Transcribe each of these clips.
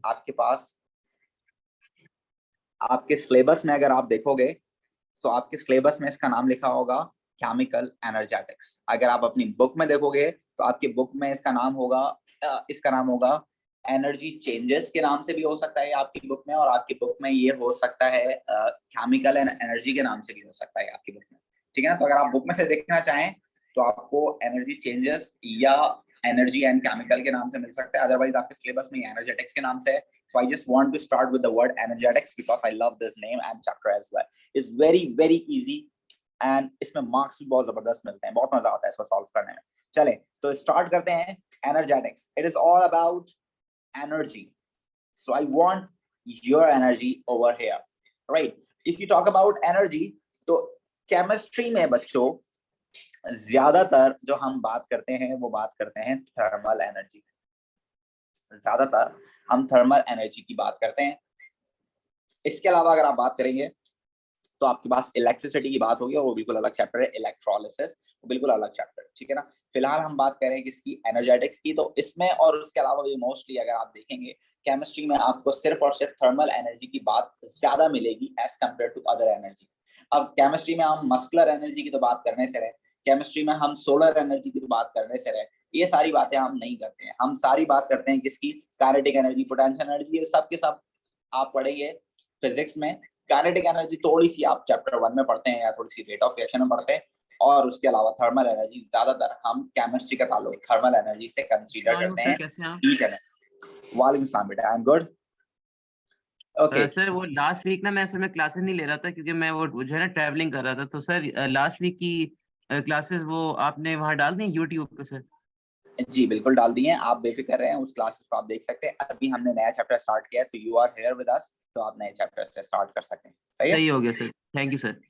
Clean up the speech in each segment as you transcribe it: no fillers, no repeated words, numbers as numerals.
आपके पास आपके सिलेबस में अगर आप देखोगे तो आपके सिलेबस में इसका नाम लिखा होगा केमिकल एनर्जेटिक्स। अगर आप अपनी बुक में देखोगे तो आपकी बुक में इसका नाम होगा एनर्जी चेंजेस के नाम से भी हो सकता है आपकी बुक में, और आपकी बुक में ये हो सकता है केमिकल एंड एनर्जी के नाम से भी हो सकता है आपकी बुक में। ठीक है ना। तो अगर आप बुक में से देखना चाहें तो आपको एनर्जी चेंजेस या एनर्जी एंड केमिकल के नाम से मिल सकता है, अदरवाइज आपके सिलेबस में एनर्जेटिक्स के नाम से है। So I just want to start with the word energetics because I love this name and chapter as well. It's very easy and इसमें मार्क्स भी बहुत जबरदस्त मिलते हैं, बहुत मजा आता है इसको सॉल्व करने में। चलें तो स्टार्ट करते हैं। Energetics, it is all about energy. So I want your energy over here, right? If you talk about energy, तो केमिस्ट्री में बच्चों ज्यादातर जो हम बात करते हैं वो बात करते हैं थर्मल एनर्जी। ज्यादातर हम थर्मल एनर्जी की बात करते हैं। इसके अलावा अगर आप बात करेंगे तो आपके पास इलेक्ट्रिसिटी की बात होगी और वो बिल्कुल अलग चैप्टर है। इलेक्ट्रोलिसिस वो बिल्कुल अलग चैप्टर है, ठीक है ना। फिलहाल हम बात करें किसकी, एनर्जेटिक्स की। तो इसमें और उसके अलावा भी मोस्टली अगर आप देखेंगे केमिस्ट्री में आपको सिर्फ और सिर्फ थर्मल एनर्जी की बात ज्यादा मिलेगी as compare to other energy. अब केमिस्ट्री में हम मस्कुलर एनर्जी की तो बात करने से रहे, केमिस्ट्री में हम सोलर एनर्जी की तो बात करने से रहे, ये सारी बातें हम नहीं करते हैं। हम सारी बात करते हैं किसकी, काइनेटिक एनर्जी, पोटेंशियल एनर्जी, ये सब के सब आप पढ़ेंगे फिजिक्स में। काइनेटिक एनर्जी थोड़ी सी आप चैप्टर 1 में पढ़ते हैं या थोड़ी सी रेट ऑफ रिएक्शन में पढ़ते हैं, और उसके अलावा थर्मल एनर्जी ज्यादातर हम केमिस्ट्री का ताल्लुक थर्मल एनर्जी से कंसीडर करते हैं। कैसे हैं? Heat energy. वालेकुम सलाम बेटा, I am good. Okay sir वो लास्ट वीक ना मैं असल में क्लासेस नहीं ले रहा था क्योंकि मैं वो जो है ना ट्रैवलिंग कर रहा था। तो सर लास्ट वीक की क्लासेस वो आपने वहाँ डाल दी यूट्यूब पे सर? जी बिल्कुल डाल दिए हैं, आप बेफिक्र रहें, उस क्लासेस को आप देख सकते हैं। अभी हमने नया चैप्टर स्टार्ट किया है तो you are here with us, तो आप नए चैप्टर से स्टार्ट कर सकते हैं। सही है, सही हो गया सर, थैंक यू सर।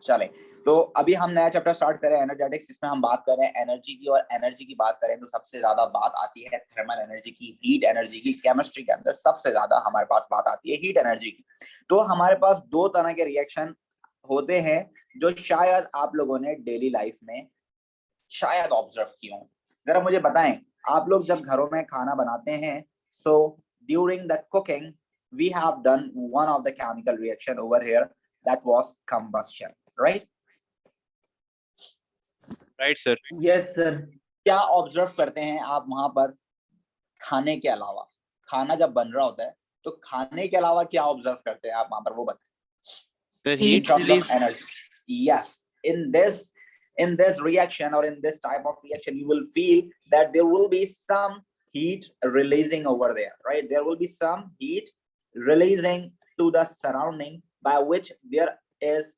चलें तो अभी हम नया चैप्टर स्टार्ट करें एनर्जेटिक्स, जिसमें हम बात कर रहे हैं एनर्जी की। और एनर्जी की बात करें तो सबसे ज्यादा बात आती है थर्मल एनर्जी की, हीट एनर्जी की। केमिस्ट्री के अंदर सबसे ज्यादा हमारे पास बात आती है हीट एनर्जी की। तो हमारे पास दो तरह के रिएक्शन होते हैं जो शायद आप लोगों ने डेली लाइफ में शायद ऑब्जर्व किए हों। जरा मुझे बताएं, आप लोग जब घरों में खाना बनाते हैं, so during the cooking we have done one of the chemical reaction over here, that was combustion, right? Right sir. Yes sir. क्या ऑब्जर्व करते हैं आप वहां पर खाने के अलावा? खाना जब बन रहा होता है तो खाने के अलावा क्या ऑब्जर्व करते हैं आप वहां पर, वो बताएं। Heat release. Energy, yes. in this reaction or in this type of reaction you will feel that there will be some heat releasing over there, right? There will be some heat releasing to the surrounding by which there is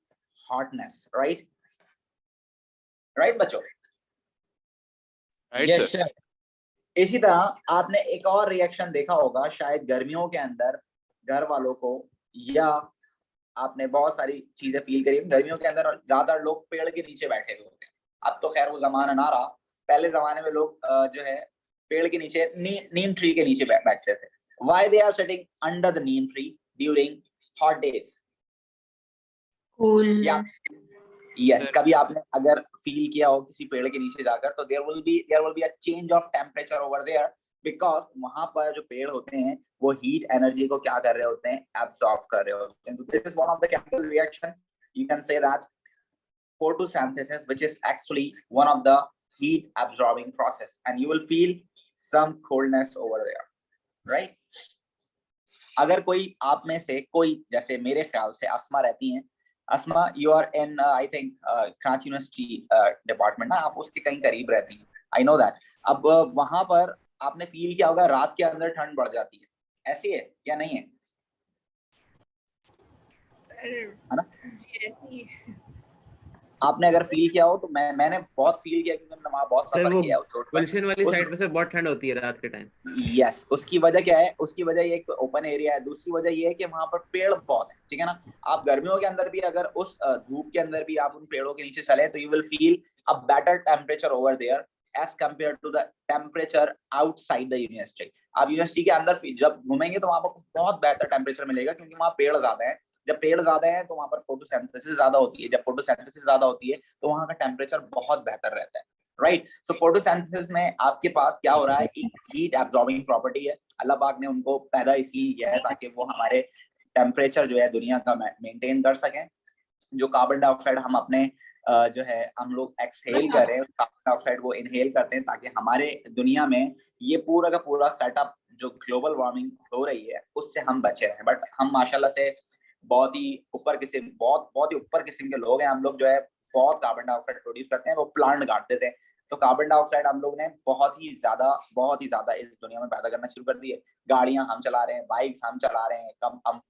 hotness, right बच्चों? Right yes sir. Sir. इसी तरह आपने एक और reaction देखा होगा शायद गर्मियों के अंदर घर वालों को, या आपने बहुत सारी चीजें फील करी। गर्मियों के अंदर ज्यादा लोग पेड़ के नीचे बैठे हुए होते हैं। अब तो खैर वो जमाना ना रहा, पहले जमाने में लोग जो है पेड़ के नीचे, नीम ट्री के नीचे बैठते थे। Why they are sitting under the neem tree during hot days? Cool. Yes, कभी आपने अगर फील किया हो किसी पेड़ के नीचे जाकर, तो there will be a change of temperature over there, because वहां पर जो पेड़ होते हैं वो हीट एनर्जी को क्या कर रहे होते हैं, एब्सॉर्ब कर रहे होते हैं। This is one of the chemical reaction, you can say that photosynthesis, which is actually one of the heat absorbing process, and you will feel some coldness over there, right? अगर कोई आप में से कोई, जैसे मेरे ख्याल से अस्मा रहती हैं, Asma you are in I think Karachi university department ना, आप उसके कहीं करीब रहती हैं, आई नो दैट। अब वहां पर आपने फील किया होगा रात के अंदर ठंड बढ़ जाती है, ऐसी है या नहीं है? है ना? जी ऐसी है। आपने अगर फील किया हो तो मैंने बहुत फील किया क्योंकि मैंने वहां बहुत सफर किया है। गुलशन वाली साइड पे सर बहुत ठंड होती है रात के टाइम। यस, उसकी वजह क्या है? उसकी वजह ये एक ओपन एरिया है, दूसरी वजह ये है कि वहां पर पेड़ बहुत है, ठीक है ना। आप गर्मियों के अंदर भी अगर उस धूप के अंदर भी आप उन पेड़ों के नीचे चले तो you will feel a better temperature over there as compare to the temperature outside the university. आप यूनिवर्सिटी के अंदर जब घूमेंगे तो वहां पर बहुत बेहतर टेम्परेचर मिलेगा, क्योंकि वहां पेड़ ज्यादा है। जब पेड़ ज्यादा है तो वहां पर फोटोसिंथेसिस ज्यादा होती है, जब फोटोसिंथेसिस ज्यादा होती है तो वहां का टेम्परेचर बहुत बेहतर रहता है, राइट? सो फोटोसिंथेसिस में आपके पास क्या हो रहा है, एक हीट एब्जॉर्बिंग प्रॉपर्टी है, अल्लाह पाक ने उनको पैदा इसलिए किया है ताकि वो हमारे टेम्परेचर जो है दुनिया का मेंटेन कर सकें। जो कार्बन डाइऑक्साइड हम अपने जो है हम लोग एक्सहेल कर रहे हैं, कार्बन डाइऑक्साइड वो इनहेल करते हैं ताकि हमारे दुनिया में ये पूरा का पूरा सेटअप जो ग्लोबल वार्मिंग हो रही है उससे हम बचे रहें। बट हम माशाल्लाह से बहुत ही ऊपर किस्म बहुत ही ऊपर किस्म के लोग हैं। हम लोग जो है बहुत कार्बन डाइऑक्साइड प्रोड्यूस करते हैं, वो प्लांट काट देते हैं। तो कार्बन डाइऑक्साइड हम लोग ने बहुत ही ज्यादा इस दुनिया में पैदा करना शुरू कर दी है। गाड़ियां हम चला रहे हैं, बाइक्स हम चला रहे हैं, कम हम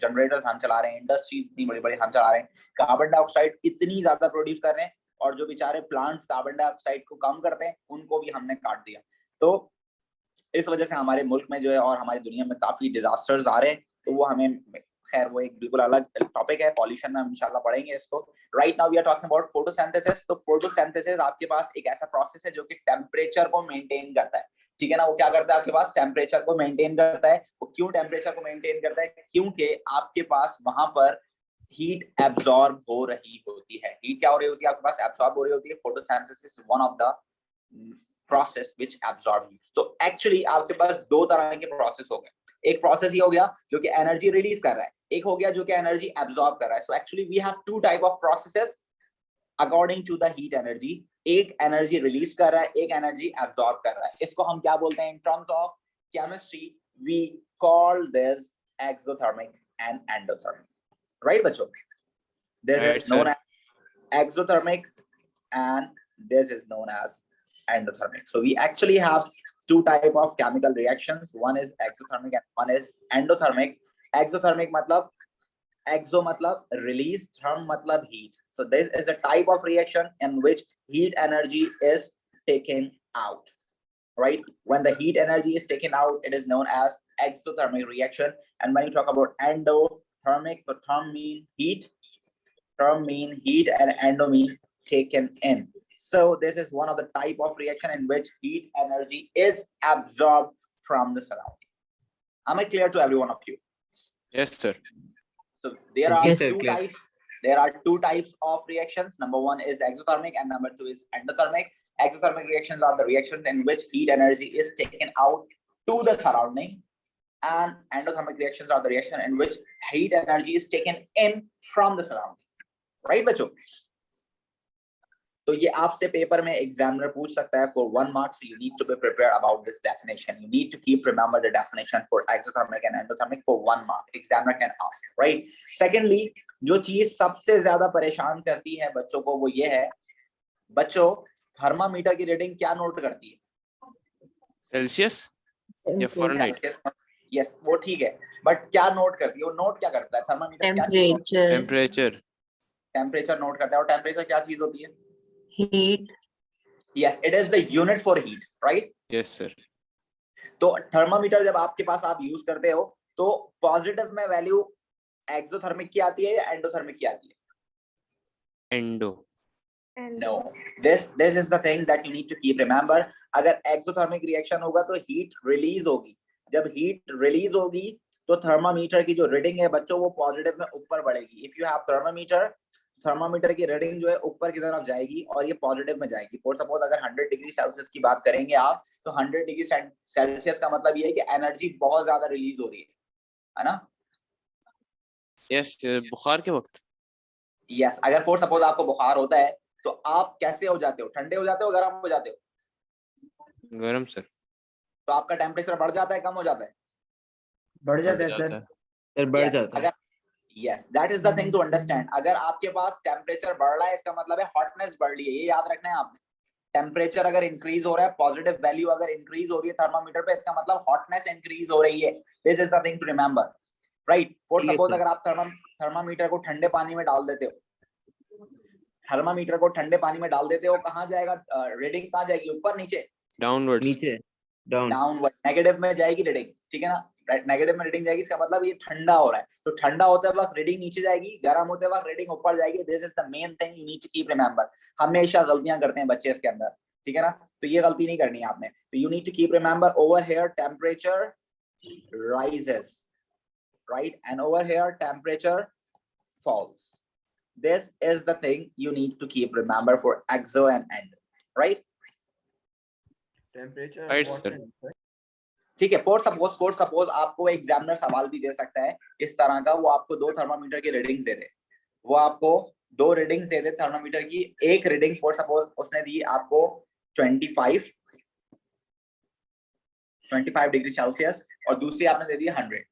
जनरेटर्स हम चला रहे हैं, इंडस्ट्रीज इतनी बड़ी बड़ी हम चला रहे हैं, कार्बन डाइऑक्साइड इतनी ज्यादा प्रोड्यूस कर रहे हैं, और जो बेचारे प्लांट्स कार्बन डाइऑक्साइड को कम करते हैं उनको भी हमने काट दिया। तो इस वजह से हमारे मुल्क में जो है और हमारी दुनिया में काफी डिजास्टर्स आ रहे हैं। तो वो हमें, खैर वो एक बिल्कुल अलग टॉपिक है, पॉल्यूशन में हम इंशाल्लाह पढ़ेंगे इसको। Right now we are talking about photosynthesis. तो फोटोसिंथेसिस आपके पास एक ऐसा प्रोसेस है जो कि टेम्परेचर को मेंटेन करता है, ठीक है ना। वो क्या करता है, आपके पास टेम्परेचर को मेंटेन करता है। वो क्यों टेम्परेचर को मेंटेन करता है, क्योंकि आपके पास वहां पर हीट एब्जॉर्ब हो रही होती है। हीट क्या हो रही होती है, आपके पास एब्जॉर्ब हो रही होती है। Photosynthesis one of the process which absorb heat. तो एक्चुअली आपके पास दो तरह के प्रोसेस हो गए। एक प्रोसेस ये हो गया जो कि एनर्जी रिलीज कर रहा है, एक हो गया जो कि एनर्जी एब्जॉर्ब कर रहा है। So actually we have two type of processes according to the heat energy. एक एनर्जी रिलीज कर रहा है, एक एनर्जी एब्जॉर्ब कर रहा है। इसको हम क्या बोलते हैं, in terms of chemistry we call this exothermic and endothermic. Right बच्चों, this is known as exothermic and this is known as endothermic. So we actually have two type of chemical reactions. One is exothermic and one is endothermic. Exothermic matlab, exo matlab release, therm matlab heat. So this is a type of reaction in which heat energy is taken out. Right? When the heat energy is taken out, it is known as exothermic reaction. And when you talk about endothermic, the term mean heat, and endo mean taken in. So this is one of the type of reaction in which heat energy is absorbed from the surrounding. Am I clear to every one of you? Yes, sir. So there are Yes, sir, two clear. types. There are two types of reactions. Number one is exothermic and number two is endothermic. Exothermic reactions are the reactions in which heat energy is taken out to the surrounding, and endothermic reactions are the reaction in which heat energy is taken in from the surrounding. Right बच्चों? तो ये आपसे paper में examiner पूछ सकता है for 1 mark, so you need to be prepared about this definition. You need to keep remember the definition for exothermic and endothermic for 1 mark. Examiner can ask, right? Secondly, जो चीज सबसे ज्यादा परेशान करती है बच्चों को वो ये है, बच्चों थर्मामीटर की रीडिंग क्या नोट करती है? सेल्सियस या फ़ारेनहाइट? यस, वो ठीक है, बट क्या नोट करती है? वो नोट क्या करता है थर्मामीटर? क्या चीज? टेम्परेचर। टेम्परेचर नोट करता है। और टेम्परेचर क्या चीज होती है? heat. Yes, it is the unit for heat, right? Yes, sir. तो थर्मामीटर जब आपके पास आप यूज करते हो तो पॉजिटिव में वैल्यू एक्सोथर्मिक की आती है या एंडोथर्मिक की आती है? Endo. No, this is the thing that you need to keep remember. अगर एक्सोथर्मिक रिएक्शन होगा तो हीट रिलीज होगी। जब हीट रिलीज होगी तो थर्मामीटर की जो रीडिंग है बच्चों वो पॉजिटिव में ऊपर बढ़ेगी। इफ यू हैव थर्मामीटर की रीडिंग जो है ऊपर की तरफ जाएगी और ये पॉजिटिव में जाएगी। फॉर सपोज अगर 100 डिग्री सेल्सियस की बात करेंगे आप, तो 100 डिग्री सेल्सियस का मतलब ये है कि एनर्जी बहुत ज्यादा रिलीज हो रही है ना? यस, बुखार के वक्त। यस, अगर फॉर सपोज आपको बुखार होता है तो आप कैसे हो जाते हो? ठंडे हो जाते हो, गर्म हो जाते हो? गरम सर। तो आपका टेम्परेचर बढ़ जाता है, कम हो जाता है? बढ़ जाता है सर। बढ़ जाता है। Yes, that is the thing to understand. अगर आपके पास टेम्परेचर बढ़ रहा है इसका मतलब है हॉटनेस बढ़ रही है, ये याद रखना है आपने। टेम्परेचर अगर इंक्रीज हो रहा है, पॉजिटिव वैल्यू अगर इंक्रीज हो रही है थर्मामीटर पे, इसका मतलब हॉटनेस इंक्रीज हो रही है। This is the thing to remember, right? For suppose अगर आप थर्मामीटर को ठंडे पानी में डाल देते हो, थर्मामीटर को ठंडे पानी में डाल देते हो, कहाँ जाएगा रीडिंग? कहाँ जाएगी? ऊपर नीचे? डाउनवर्ड्स। नीचे, डाउनवर्ड, नेगेटिव में जाएगी रीडिंग, ठीक है ना? नेगेटिव में रीडिंग जाएगी, इसका मतलब ये ठंडा हो रहा है। तो ठंडा होते वक्त रीडिंग नीचे जाएगी, गर्म होते वक्त रीडिंग ऊपर जाएगी। This is the main thing you need to keep remember. हमेशा गलतियां करते हैं बच्चे इसके अंदर, ठीक है ना? तो ये गलती नहीं करनी है आपने। तो you need to keep remember over here temperature rises, right? And over here temperature falls. This is the thing you need to keep remember for exo and endo, right? Temperature Right, what sir. time, sir? ठीक है। For suppose आपको examiner सवाल भी दे सकता है इस तरह का, वो आपको 2 थर्मामीटर की रीडिंग्स दे दे, वो आपको 2 रीडिंग्स दे दे थर्मामीटर की। एक रीडिंग फॉर सपोज उसने दी आपको 25 डिग्री सेल्सियस और दूसरी आपने दे दी 100।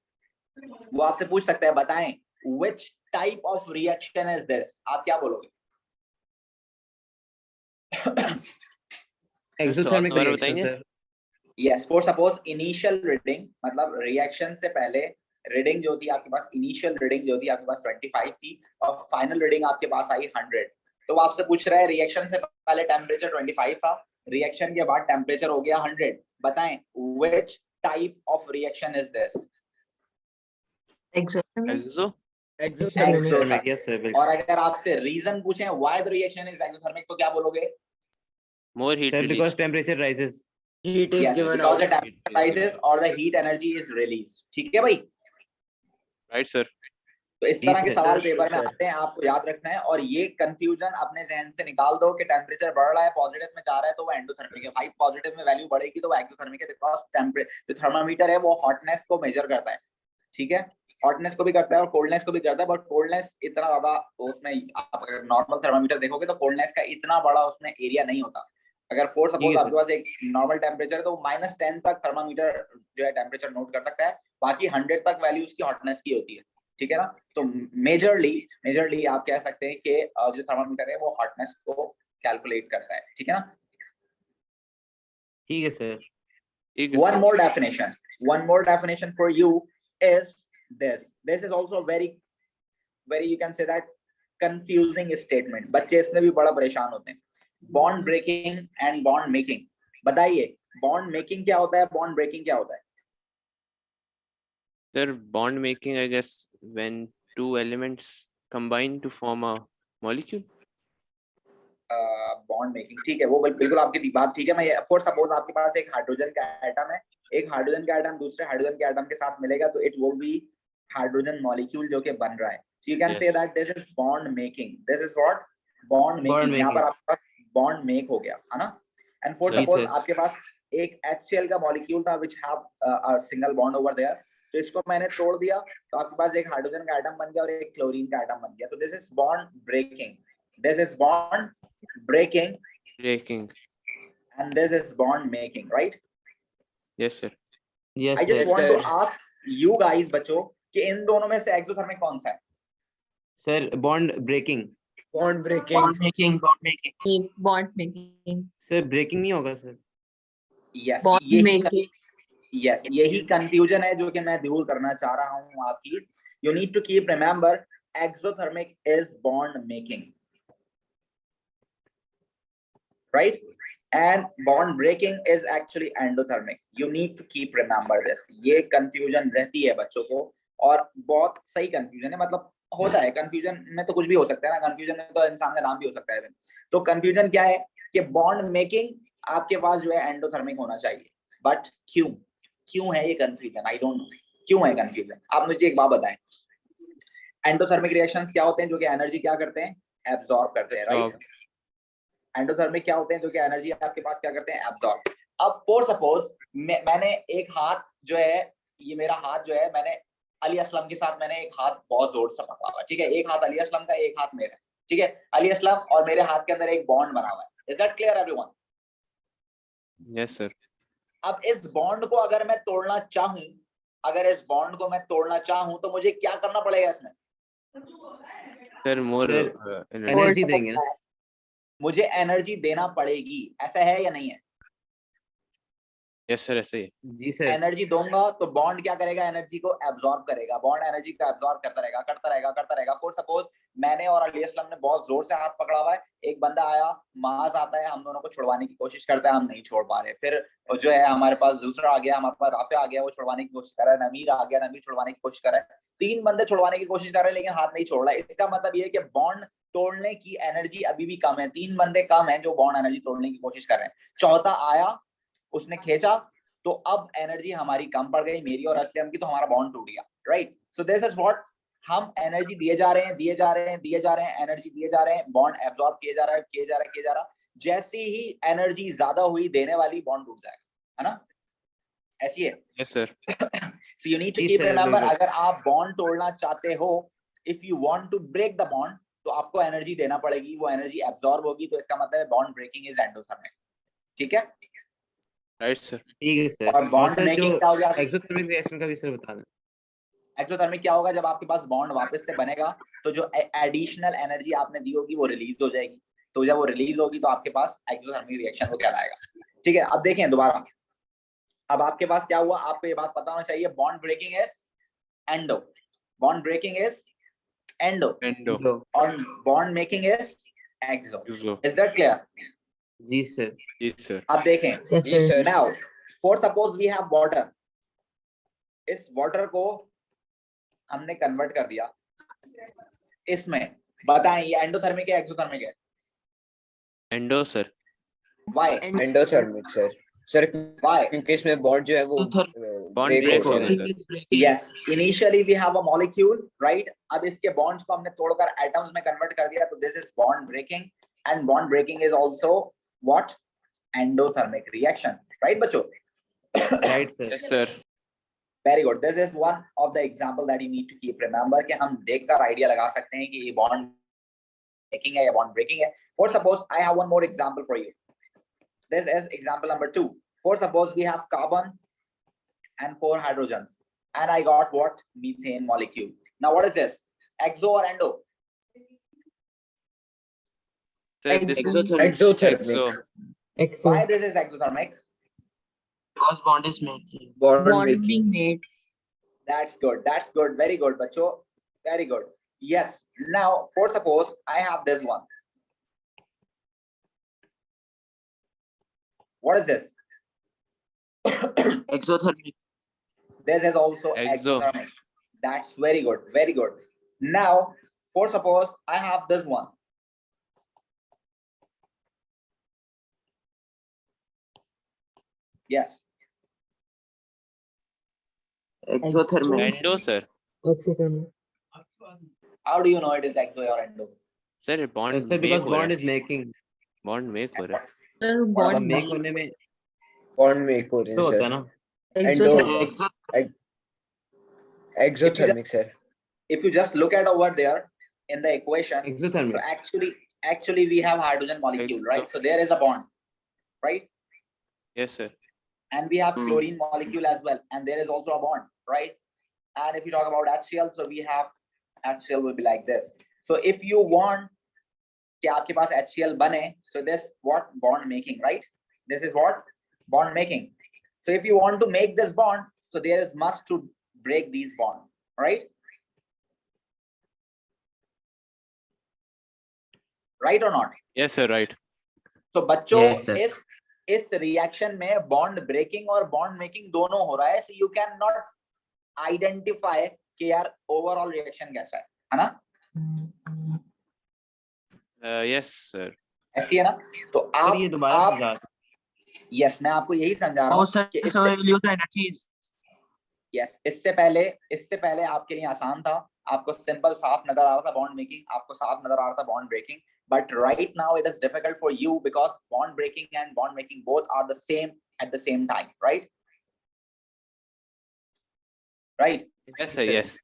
वो आपसे पूछ सकता है बताएं which type of reaction is this, आप क्या बोलोगे? एक्सोथर्मिक दोबारा रिएक्शन बताएंगे? Sir. Yes, for suppose initial reading, मतलब रिएक्शन से पहले रीडिंग जो थी आपके पास, इनिशियल रीडिंग जो थी आपके पास 25 थी और फाइनल रीडिंग आपके पास आई 100। तो वो आपसे पूछ रहा है रिएक्शन से पहले टेम्परेचर 25 था, रिएक्शन के बाद टेम्परेचर हो गया 100, बताएं which type of reaction is this? Exo exothermic, yes sir, और बिल्कुल अगर आपसे रीजन पूछें why the reaction is exothermic तो क्या बोलोगे? More heat sir, release. Because temperature rises. Heat is Yes, given because out. the temperature rises or the heat energy is released। ठीक है भाई, राइट सर। तो इस जी तरह के सर। सवाल Yes, पेपर में sir. आते हैं, आपको याद रखना है। और ये कंफ्यूजन अपने जहन से निकाल दो कि टेम्परेचर बढ़ रहा है, पॉजिटिव में जा रहा है तो वो एंडोथर्मिक है। भाई पॉजिटिव में वैल्यू बढ़ेगी तो वो एक्सोथर्मिक है, बिकॉज टेम्परेचर जो थर्मामीटर है वो हॉटनेस को मेजर करता है। ठीक है, हॉटनेस को भी करता है और कोल्डनेस को भी करता है, बट कोल्डनेस इतना ज्यादा उसमें, आप अगर नॉर्मल थर्मामीटर देखोगे तो कोल्डनेस का इतना बड़ा उसमें एरिया नहीं होता। अगर फॉर सपोज आपके पास एक नॉर्मल टेम्परेचर है तो -10 तक थर्मामीटर जो है टेम्परेचर नोट कर सकता है, बाकी 100 तक वैल्यू उसकी हॉटनेस की होती है। ठीक है ना, तो मेजरली आप कह सकते हैं कि जो थर्मामीटर है वो हॉटनेस को कैलकुलेट करता है। ठीक है ना, ठीक है सर। ठीक है one sir. more definition for you is this is also very you can say that confusing statement, बच्चे इसमें भी बड़ा परेशान होते हैं। Bond breaking and bond making, बताइए बॉन्ड मेकिंग क्या होता है, बॉन्ड ब्रेकिंग क्या होता है? Sir bond making I guess when two elements combine to form a molecule. Bond making, ठीक है, वो बिल्कुल आपकी बात ठीक है। मैं फॉर सपोज आपके पास एक हाइड्रोजन का एटम है, एक हाइड्रोजन का एटम दूसरे हाइड्रोजन के एटम के साथ मिलेगा तो it will be hydrogen molecule जो कि बन रहा है। So you can say that this is bond making, this is what bond making, यहाँ पर आपके पास बॉन्ड मेक हो गया है ना। एंड फॉर सपोज आपके पास एक HCl का मॉलिक्यूल था which have a single bond over there, तो इसको मैंने तोड़ दिया तो आपके पास एक हाइड्रोजन का एटम बन गया और एक क्लोरीन का एटम बन गया। तो this is bond breaking, this is bond breaking and this is bond making, right? Yes sir. Yes I just sir. want to ask you guys बच्चों कि इन दोनों में से एक्सोथर्मिक कौन सा है? Sir bond breaking. Bond breaking. Bond making. Sir breaking नहीं होगा सर। Yes, Bond making. यही कंफ्यूजन है जो कि मैं दूर करना चाह रहा हूं आपकी। You need to keep remember exothermic is bond making, right? And bond breaking is actually endothermic. You need to keep remember this. ये कंफ्यूजन रहती है बच्चों को और बहुत सही कंफ्यूजन है, मतलब होता है कंफ्यूजन में तो कुछ भी हो सकता है ना, कंफ्यूजन में तो इंसान का नाम भी हो सकता है। तो कंफ्यूजन क्या है कि बॉन्ड मेकिंग आपके पास जो है एंडोथर्मिक होना चाहिए, बट क्यों है ये कंफ्यूजन? आई डोंट नो क्यों है कंफ्यूजन। आप मुझे एक बात बताएं, एंडोथर्मिक रिएक्शंस क्या होते हैं जो कि एनर्जी क्या करते हैं, एब्जॉर्ब करते हैं, राइट? एंडोथर्मिक क्या होते हैं जो कि एनर्जी आपके पास क्या करते हैं, एब्जॉर्ब। अब फॉर सपोज मैंने एक हाथ जो है, ये मेरा हाथ जो है, मैंने अली असलम के साथ मैंने एक हाथ बहुत जोर से पकड़ा हुआ, ठीक है, एक हाथ अली असलम का, एक हाथ मेरा, ठीक है, अली असलम और मेरे हाथ के अंदर एक बॉन्ड बना हुआ है। Is that clear everyone? Yes sir. अब इस बॉन्ड को अगर मैं तोड़ना चाहूं, तो मुझे क्या करना पड़ेगा इसमें? सर मोर एनर्जी देंगे ना। मुझे एनर्जी देना पड़ेगी, ऐसा है या नहीं है? यस सर, ऐसे ही। जी सर। एनर्जी दूंगा तो बॉन्ड क्या करेगा, एनर्जी को एब्जॉर्ब करेगा, बॉन्ड एनर्जी को एब्जॉर्ब करता रहेगा। फॉर सपोज मैंने और अली असलम ने बहुत जोर से हाथ पकड़ा हुआ है, एक बंदा आया, माज आता है, हम दोनों को छुड़वाने की कोशिश करता है, हम नहीं छोड़ पा रहे, फिर जो है हमारे पास दूसरा आ गया, हमारे पास राफे आ गया, वो छुड़वाने की कोशिश कर रहा है, नमीर आ गया, नमीर छुड़वाने की कोशिश कर रहा है, 3 बंदे छुड़वाने की कोशिश कर रहे हैं लेकिन हाथ नहीं छोड़ रहा है। इसका मतलब ये है कि बॉन्ड तोड़ने की एनर्जी अभी भी कम है, 3 बंदे कम है जो बॉन्ड एनर्जी तोड़ने की कोशिश कर रहे हैं। चौथा आया, उसने खींचा, तो अब एनर्जी हमारी कम पड़ गई, मेरी और असलम की, तो हमारा बॉन्ड टूट गया, right? So this is what, हम एनर्जी दिए जा रहे हैं, एनर्जी दिए जा रहे हैं, बॉन्ड एब्जॉर्ब किए जा रहा है। जैसी ही एनर्जी ज्यादा हुई देने वाली, बॉन्ड टूट जाएगा, है ना? ऐसी है। Yes, sir. So you need to ji keep sir, remember, बिल्कुल। अगर आप बॉन्ड तोड़ना चाहते हो, if you want to break the bond, तो आपको एनर्जी देना पड़ेगी, वो एनर्जी एब्जॉर्ब होगी, तो इसका मतलब है बॉन्ड ब्रेकिंग इज एंडोथर्मिक। ठीक है, Right, sir. ठीक है सर। और और बॉन्ड सर जो मेकिंग क्या हो गया? एक्सोथर्मिक रिएक्शन का भी सर बता दें। एक्सोथर्मिक क्या होगा? जब आपके पास बॉन्ड वापस से बनेगा तो जो एडिशनल एनर्जी आपने दी होगी वो रिलीज हो जाएगी, तो जब वो रिलीज होगी तो आपके पास एक्सोथर्मिक रिएक्शन वो कहलाएगा। ठीक है, अब देखें दोबारा, अब आपके पास क्या हुआ, आपको ये बात पता होना चाहिए, bond breaking is endo, bond breaking is endo, Endo. और bond making is exo. Exo. Is that clear? जी सर। Yes, sir. अब देखें, Yes, Yes, sir. sir. Now for suppose we have water, इस वाटर को हमने convert कर दिया इसमें, बताएं ये एंडोथर्मिक है एक्सोथर्मिक है? Endo, sir. Why? Endothermic, sir. Sir, why? क्योंकि इसमें bond जो है वो Bond break break हो हो रहे रहे हैं। हैं, sir. Yes, initially we have a molecule, right? अब इसके बॉन्ड्स को हमने तोड़कर एटम्स में कन्वर्ट कर दिया, तो this is bond breaking, and bond breaking is also what? Endothermic reaction, right बच्चों? Right sir. Yes, sir. Very good, this is one of the example that you need to keep remember, कि हम देखकर idea लगा सकते हैं कि ये bond making है या बॉन्ड ब्रेकिंग है। For suppose I have one more example for you, this is example number 2। For suppose we have carbon and 4 hydrogens, and I got what? Methane molecule. Now what is this? Exo or endo? Sir, this is Exothermic. exo. Exo. Why this is exothermic? Because bond is making. Bond Bond making. being made. That's good. That's good. Very good, bacho. Very good. Yes. Now, for suppose I have this one. What is this? Exothermic. This is also Exo. exothermic. That's very good. Very good. Now, for suppose I have this one. Yes. Exothermic. Endo, sir. Exothermic. How do you know it is exo or endo? Sir, bond Sir, make because हो रहा bond है. is making. Bond make हो रहा है. Sir, What bond about make made. होने में Bond make हो रहे तो हैं, होता है sir. ना। Exothermic. Exothermic, sir. If you just look at over there in the equation, so Exothermic. actually we have hydrogen molecule, right? So there is a bond, right? Yes, sir. And we have chlorine molecule as well, and there is also a bond, right? And if you talk about HCl, so we have HCl will be like this. So if you want कि आपके पास HCl बने, so this what? Bond making, right? This is what? Bond making. So if you want to make this bond, so there is must to break these bond, right? Right or not? Yes, sir. Right. तो बच्चों Yes, sir. इस reaction में bond breaking और bond making दोनों हो रहा है, so you can not identify कि यार ओवरऑल रिएक्शन कैसा है ना? Yes, sir. ऐसी है ना? तो सर ये दोबारा आप समझा। यस, मैं आपको यही समझा रहा हूँ कि यस, इससे पहले आपके लिए आसान था, आपको सिंपल साफ नजर आ रहा था बॉन्ड मेकिंग, आपको साफ नजर आ रहा था bond breaking, but right now it is difficult for you because bond breaking and bond making both are the same at the same time, right? Yes, sir. Yes.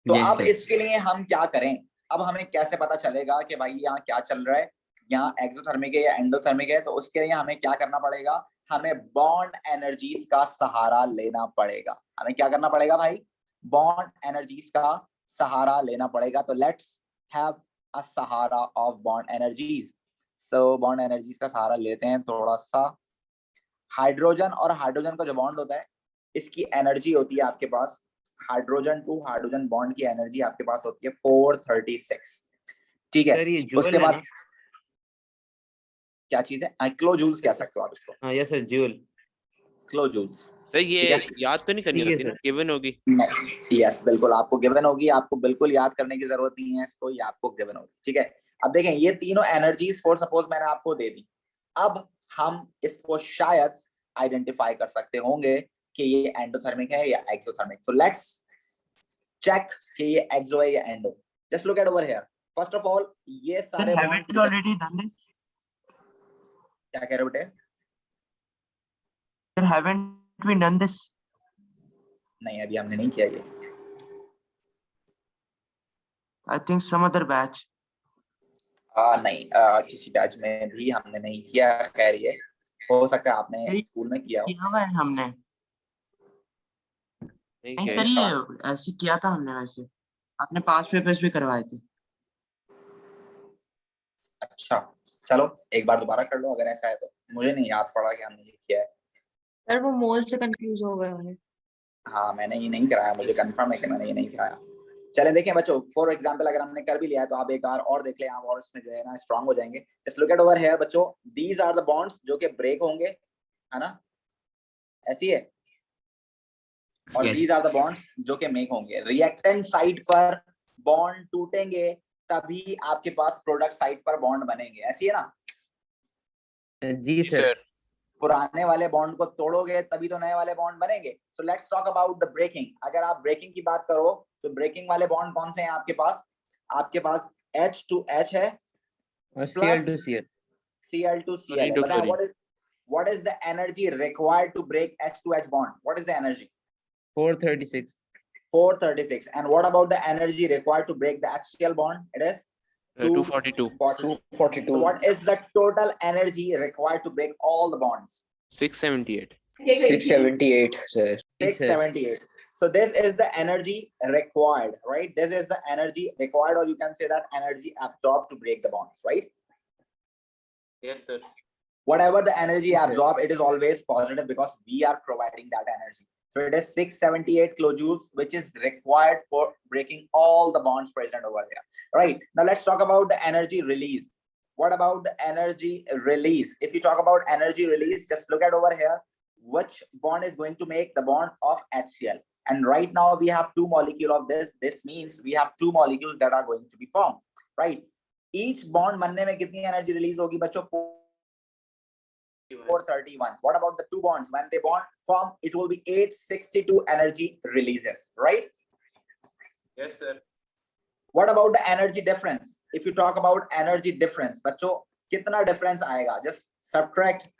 तो Yes, अब sir. इसके लिए हम क्या करें? अब हमें कैसे पता चलेगा कि भाई यहाँ क्या चल रहा है, यहाँ एक्सोथर्मिक है या एंडोथर्मिक है? तो उसके लिए हमें क्या करना पड़ेगा? हमें बॉन्ड एनर्जीज का सहारा लेना पड़ेगा। हमें क्या करना पड़ेगा भाई? बॉन्ड एनर्जीज का सहारा लेना पड़ेगा। तो let's have a Sahara of bond energies. So bond energies का सहारा लेते हैं थोड़ा सा। हाइड्रोजन और हाइड्रोजन का जो बॉन्ड होता है, इसकी एनर्जी होती है आपके पास, हाइड्रोजन टू हाइड्रोजन बॉन्ड की एनर्जी आपके पास होती है 436। ठीक है, सर ये जूल उसके है बाद ना? क्या चीज है? किलो कह सकते हो आप इसको, हाँ yes sir, joule. Kilo. Sir ये याद तो नहीं करनी ठीक है, होती ना, सर। गिवन होगी। यस बिल्कुल, आपको गिवन होगी, आपको बिल्कुल याद करने की जरूरत नहीं है इसको, ये आपको गिवन होगी। ठीक है, अब देखें ये तीनों एनर्जीज फॉर सपोज मैंने आपको दे दी। अब हम इसको शायद आइडेंटिफाई कर सकते होंगे कि ये एंडोथर्मिक है या एक्सोथर्मिक। तो लेट्स चेक कि ये एक्सो है या endo. Just look at over here. First of all ये सारे बॉन्ड ऑलरेडी डन दिस? क्या कह रहे हो बेटे? Sir, haven't we done this? नहीं, अभी हमने नहीं किया ये। I think some other batch. नहीं, किसी बैच में भी हमने नहीं किया। खैर, ये हो सकता है आपने स्कूल में किया हो। किया हुआ है हमने। नहीं नहीं क्या सर, है? ये ऐसे किया था हमने, वैसे आपने पास पेपर्स भी करवाए थे। अच्छा, चलो एक बार दोबारा कर लो अगर ऐसा है तो। मुझे नहीं याद पड़ा कि हमने ये किया है। सर वो मोल से कंफ्यूज हो गए होंगे। हाँ, मैंने ये नहीं कराया, मुझे कंफर्म है कि मैंने ये नहीं कराया। चले देखें बच्चों, फॉर एग्जांपल अगर हमने कर भी लिया है तो आप एक बार और देख लें, आप और इसमें जो है ना स्ट्रांग हो जाएंगे। Just look at over here बच्चों, दीज आर द बॉन्ड्स जो कि ब्रेक होंगे, है ना, ऐसी है। और Yes. These are the bonds जो कि मेक होंगे। रिएक्टेंट साइड पर बॉन्ड टूटेंगे तभी आपके पास प्रोडक्ट साइड पर बॉन्ड बनेंगे, ऐसी है ना। जी सर। पुराने वाले बॉन्ड को तोड़ोगे तभी तो नए वाले बॉन्ड बनेंगे। So let's talk about the breaking. अगर आप ब्रेकिंग की बात करो तो ब्रेकिंग वाले बॉन्ड कौन से हैं आपके पास? आपके पास H2H है और Plus- Cl2Cl। Cl2Cl है। Chlorine to बताएं chlorine. what is the energy required to break H2H bond? What is the energy? 436। 436. And what about the energy required to break the HCl bond? It is 242. 242. So what is the total energy required to break all the bonds? 678. 678, sir. 678. So this is the energy required, right? This is the energy required, or you can say that energy absorbed to break the bonds, right? Yes, sir. Whatever the energy Yes, sir. absorbed, it is always positive because we are providing that energy. So it is 678 kilojoules, which is required for breaking all the bonds present over there, right? Now let's talk about the energy release. What about the energy release? If you talk about energy release, just look at over here. Which bond is going to make the bond of HCl? And right now we have two molecules of this. This means we have two molecules that are going to be formed, right? Each bond बनने में कितनी energy release होगी बच्चों? 431. What about the two bonds? When they bond form, it will be 862 energy releases, right? Yes, sir. What about the energy difference? If you talk about energy difference, बच्चों कितना difference आएगा? Just subtract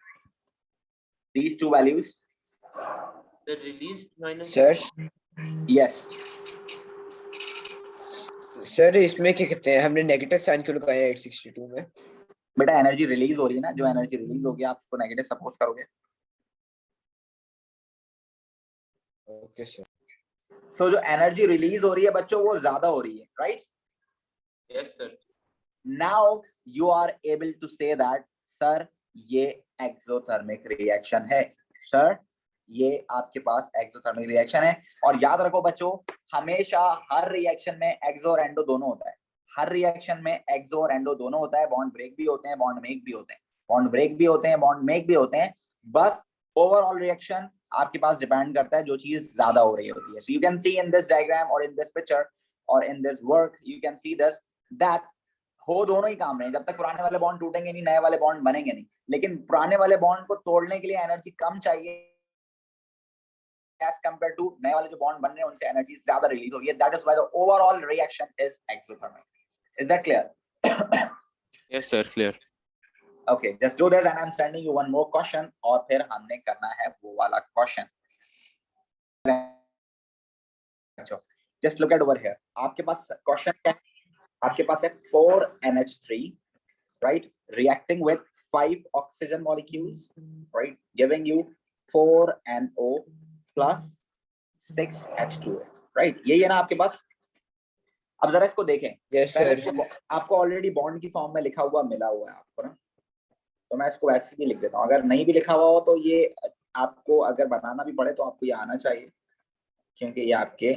these two values. The released minus. Sir, Yes. Sir इसमें क्या कहते हैं, हमने negative sign क्यों लगाया है 862 में? बेटा एनर्जी रिलीज हो रही है ना, जो एनर्जी रिलीज होगी आप उसको नेगेटिव सपोज करोगे। Okay sir. सो जो एनर्जी रिलीज हो रही है बच्चों वो ज्यादा हो रही है, right? Yes, sir. Now you are able to say that sir ये एक्सोथर्मिक रिएक्शन है। सर ये आपके पास एक्सोथर्मिक रिएक्शन है। और याद रखो बच्चों, हमेशा हर रिएक्शन में एक्सो और एंडो दोनों होता है। हर रिएक्शन में एक्सो और एंडो दोनों होता है। बॉन्ड ब्रेक भी होते हैं, बॉन्ड मेक भी होते हैं। बॉन्ड ब्रेक भी होते हैं, बॉन्ड मेक भी होते हैं। बस ओवरऑल रिएक्शन आपके पास डिपेंड करता है जो चीज ज्यादा हो रही होती है। So you can see in this diagram और इन दिस पिक्चर और in this work, you can see this that हो दोनों ही काम रहे हैं। जब तक पुराने वाले बॉन्ड टूटेंगे नहीं, नए वाले बॉन्ड बनेंगे नहीं। लेकिन पुराने वाले बॉन्ड को तोड़ने के लिए एनर्जी कम चाहिए as compared to नए वाले जो बॉन्ड बन रहे हैं उनसे एनर्जी ज्यादा रिलीज हो रही है। That is why the overall reaction is exothermic. Is that clear? Yes, sir. Clear. Okay, just do this and I'm sending you one more question और फिर हमने करना है वो वाला question. Just look at over here. आपके पास question क्या है? आपके पास है 4NH3, right, reacting with 5 oxygen molecules, right, giving you 4NO plus 6H2O, right? यही है ना आपके पास। अब जरा इसको देखें। यस पहले सर। इसको आपको ऑलरेडी बॉन्ड की फॉर्म में लिखा हुआ मिला हुआ है आपको ना, तो मैं इसको वैसे भी लिख देता हूँ। अगर नहीं भी लिखा हुआ हो तो ये आपको अगर बनाना भी पड़े तो आपको ये आना चाहिए, क्योंकि ये आपके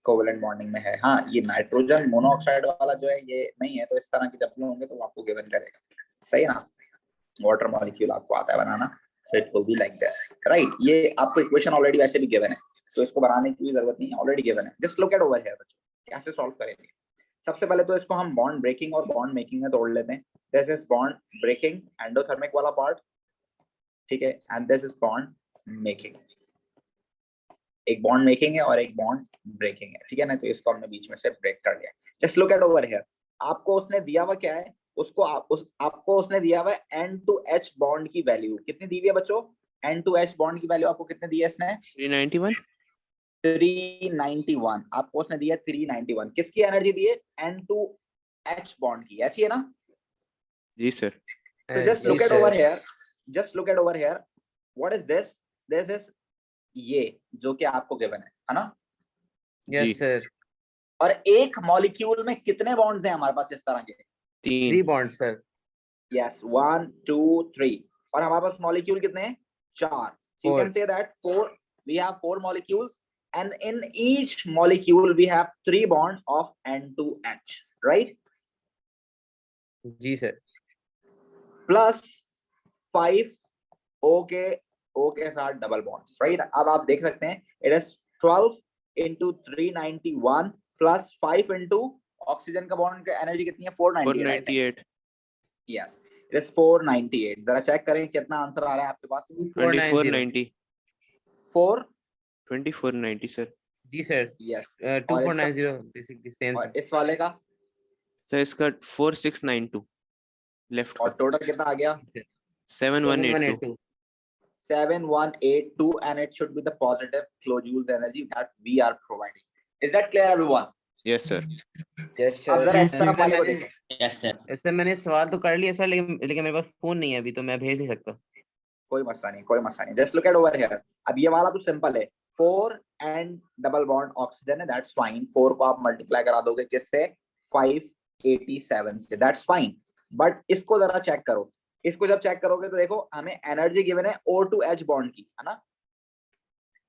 कोवेलेंट बॉन्डिंग में है। हाँ, ये नाइट्रोजन मोनोऑक्साइड वाला जो है ये नहीं है, तो इस तरह के जब भी होंगे तो आपको गिवन करेगा, सही है ना। वाटर मॉलिक्यूल आपको आता है बनाना, so it will be like this, right? ये आपको इक्वेशन ऑलरेडी वैसे भी गिवन है, तो इसको बनाने की जरूरत नहीं है, ऑलरेडी गिवन है। Just look at over here बच्चों, कैसे सॉल्व करेंगे। सबसे पहले तो इसको हम बॉन्ड ब्रेकिंग और बॉन्ड मेकिंग में तोड़ लेते हैं। This is bond breaking, endothermic वाला पार्ट, ठीक है, and this is bond making. एक बॉन्ड मेकिंग है और एक बॉन्ड ब्रेकिंग है, ठीक है ना। तो इसको हमने बीच में से ब्रेक कर लिया। Just look at over here, आपको उसने दिया हुआ क्या है, उसको आपको उसने दिया हुआ है N2H बॉन्ड की वैल्यू कितनी दी हुई है बच्चों? N2H बॉन्ड की वैल्यू आपको कितने दी है इसने? 391. 391 आपको उसने दिया 391। किसकी एनर्जी दी है? N2H बॉन्ड की, ऐसी है ना? जी sir. So just look at over here. Just look at over here. What is this? This is ये जो कि आपको गिवन है ना? जी. यस सर, और एक मॉलिक्यूल में कितने बॉन्ड्स हैं हमारे पास इस तरह के? 3. 3 बॉन्ड सर. Yes, 1 2 3। और हमारे पास मॉलिक्यूल कितने हैं? 4। So you Four. can say that we have 4 molecules, and in each molecule we have 3 bond of N2H, right? जी सर. Plus 5 O के साथ डबल बॉन्ड्स, राइट? अब आप देख सकते हैं it is 12 into 391 plus 5 into oxygen का bond का एनर्जी कितनी है? 498। 498. Yes, it is 498। जरा चेक करें कितना आंसर आ रहा है आपके पास? 2490. 4। 2490 सर. जी सर. यस। 2490 basically same. और इस वाले का? सर इसका 4692 लेफ्ट और का. टोटल कितना आ गया? 7182. 7182, and it should be the positive kilojoules energy that we are providing. Is that clear everyone? Yes sir. Yes अब sir. जरा इस तरफ वाले को मैंने- देखें। Yes sir. इससे मैंने सवाल तो कर लिया सर, लेकिन मेरे पास फोन नहीं है अभी, तो मैं भेज नहीं सकता. कोई मसला नहीं, कोई मसला नहीं। Just look at over here. अब ये वाला तो सिंपल है, 4 एंड डबल बॉन्ड ऑक्सीजन है, दैट्स फाइन। 4 को आप मल्टीप्लाई करा दोगे किससे? 587 से, दैट्स फाइन। बट इसको जरा चेक करो। इसको जब चेक करोगे तो देखो हमें एनर्जी गिवन है O2H बॉन्ड की, है ना?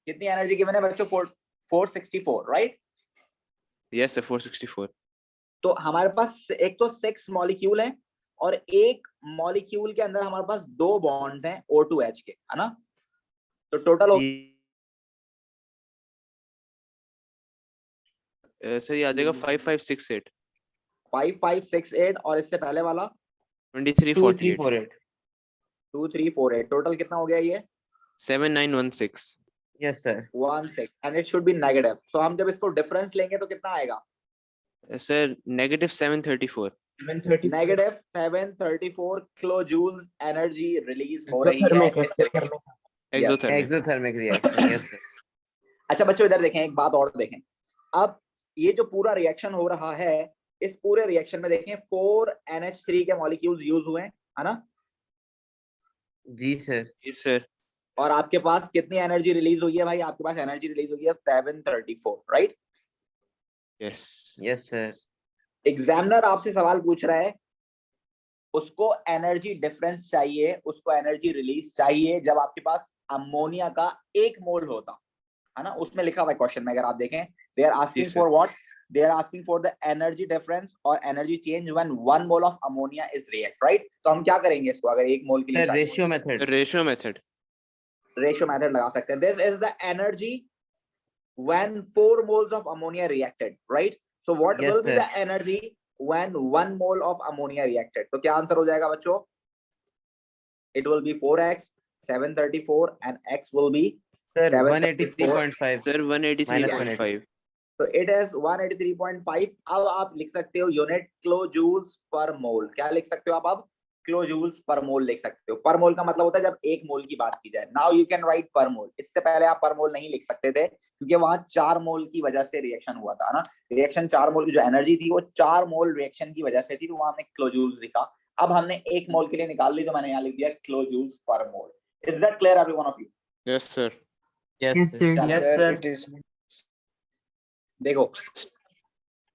कितनी एनर्जी गिवन है बच्चों? 464, राइट? Yes sir. 464. तो हमारे पास एक तो 6 मॉलिक्यूल है और एक मॉलिक्यूल के अंदर हमारे पास 2 बॉन्ड्स हैं O2H के, है ना? तो टोटल सर ये आ जाएगा 5568. 5568 और इससे पहले वाला 2348. 2348. 2348। टोटल कितना हो गया ये? 7916. Yes sir. 16 and it should be negative. So हम जब इसको डिफरेंस लेंगे तो कितना आएगा? Sir negative 734. Negative 734 kilojoules energy release हो रही है। Exothermic. Exothermic reaction. Yes sir. अच्छा बच्चों इधर देखें, एक बात और देखें। अब ये जो पूरा रिएक्शन हो रहा है, इस पूरे रिएक्शन में देखें 4 NH3 के मॉलिक्यूल्स यूज हुए हैं, है ना? जी सर. जी सर. और आपके पास कितनी एनर्जी रिलीज हुई है भाई? आपके पास एनर्जी रिलीज हुई है 734, right? Yes. Yes sir. Examiner आपसे सवाल पूछ रहा है, उसको एनर्जी डिफरेंस चाहिए, उसको एनर्जी रिलीज चाहिए जब आपके पास अमोनिया का 1 मोल होता, है ना? उसमें लिखा हुआ है क्वेश्चन में, अगर आप देखें, they are asking for what? They are asking for the energy difference और energy change when 1 mole of ammonia is react, right? तो हम क्या करेंगे इसको, अगर 1 मोल के लिए sir ratio method. Ratio method. Ratio method लगा सकते हैं। This is the energy when 4 moles of ammonia reacted, right? So what Yes, will be sir. the energy when 1 mole of ammonia reacted? तो क्या आंसर हो जाएगा बच्चों? It will be 4x 734 and x will be sir 734. 183.5. Sir 183.5. So it is 183.5। अब आप लिख सकते हो यूनिट किलो जूल्स पर मोल। क्या लिख सकते हो आप? अब किलो जूल्स पर मोल लिख सकते हो। पर मोल का मतलब होता है जब 1 मोल की बात की जाए। नाउ यू कैन राइट पर मोल। इससे पहले आप पर मोल नहीं लिख सकते थे क्योंकि वहां 4 मोल की वजह से रिएक्शन हुआ था ना। रिएक्शन 4 मोल की जो एनर्जी थी वो 4 मोल रिएक्शन की वजह से थी, तो वहां हमने किलो जूल्स लिखा। अब हमने 1 मोल के लिए निकाल ली तो मैंने यहाँ लिख दिया kilo joules per mole. Is that clear every one of you? Yes sir. Yes sir. Yes sir. It is. देखो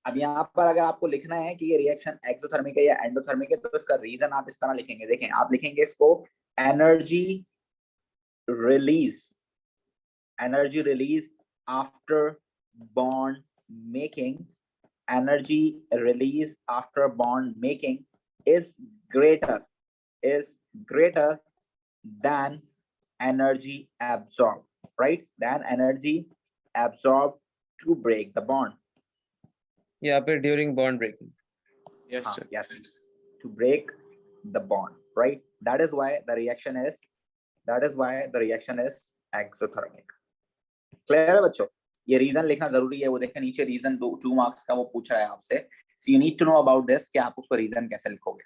अब यहाँ पर अगर आपको लिखना है कि ये रिएक्शन एक्सोथर्मिक है या एंडोथर्मिक है, तो इसका रीजन आप इस तरह लिखेंगे। देखें, आप लिखेंगे इसको energy release after bond making. Energy release after bond making is greater than energy absorbed, right? Than energy absorbed to break the bond. यहाँ पे during bond breaking. Yes sir. Yes, to break the bond, right? That is why the reaction is exothermic. Clear है बच्चों? ये reason लिखना जरूरी है। वो देखें नीचे रीजन 2 मार्क्स का वो पूछ रहा है आपसे। So you need to know about this कि आप उसको रीजन कैसे लिखोगे।